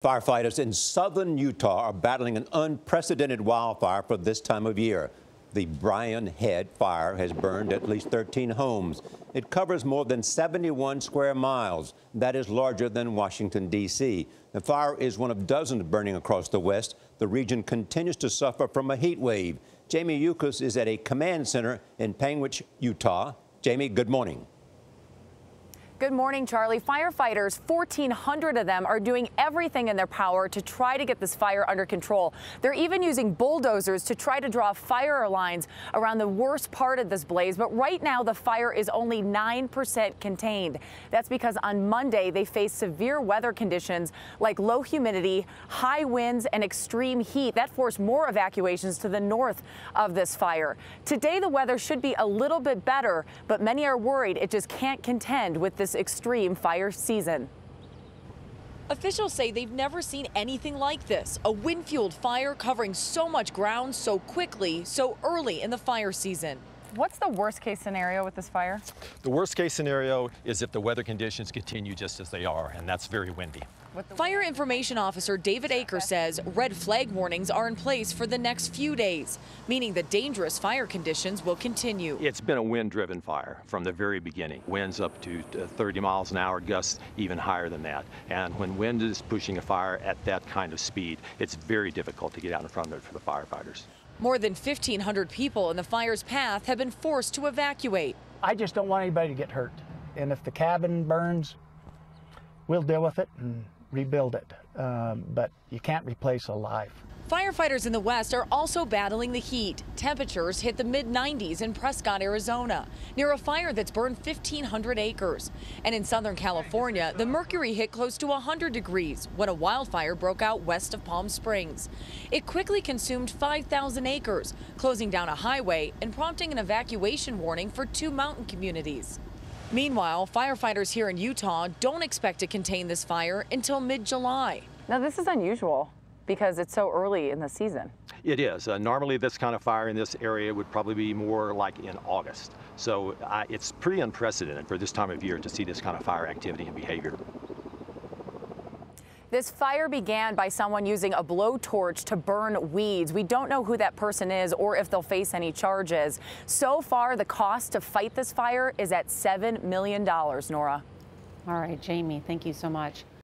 Firefighters in southern Utah are battling an unprecedented wildfire for this time of year. The Brian Head fire has burned at least 13 homes. It covers more than 71 square miles. That is larger than Washington, D.C. The fire is one of dozens burning across the West. The region continues to suffer from a heat wave. Jamie Yuccas is at a command center in Panguitch, Utah. Jamie, good morning. Good morning, Charlie. Firefighters, 1,400 of them, are doing everything in their power to try to get this fire under control. They're even using bulldozers to try to draw fire lines around the worst part of this blaze. But right now, the fire is only 9% contained. That's because on Monday, they faced severe weather conditions like low humidity, high winds, and extreme heat. That forced more evacuations to the north of this fire. Today, the weather should be a little bit better, but many are worried it just can't contend with this extreme fire season. Officials say they've never seen anything like this, a wind-fueled fire covering so much ground so quickly, so early in the fire season. What's the worst case scenario with this fire? The worst case scenario is if the weather conditions continue just as they are, and that's very windy. Fire Information Officer David Aker says red flag warnings are in place for the next few days, meaning that dangerous fire conditions will continue. It's been a wind-driven fire from the very beginning. Winds up to 30 miles an hour, gusts even higher than that. And when wind is pushing a fire at that kind of speed, it's very difficult to get out in front of it for the firefighters. More than 1,500 people in the fire's path have been forced to evacuate. I just don't want anybody to get hurt. And if the cabin burns, we'll deal with it and rebuild it. But you can't replace a life. Firefighters in the West are also battling the heat. Temperatures hit the mid-90s in Prescott, Arizona, near a fire that's burned 1,500 acres. And in Southern California, the mercury hit close to 100 degrees when a wildfire broke out west of Palm Springs. It quickly consumed 5,000 acres, closing down a highway and prompting an evacuation warning for 2 mountain communities. Meanwhile, firefighters here in Utah don't expect to contain this fire until mid-July. Now, this is unusual because it's so early in the season. It is. Normally, this kind of fire in this area would probably be more like in August. So it's pretty unprecedented for this time of year to see this kind of fire activity and behavior. This fire began by someone using a blowtorch to burn weeds. We don't know who that person is or if they'll face any charges. So far, the cost to fight this fire is at $7 million, Norah. All right, Jamie, thank you so much.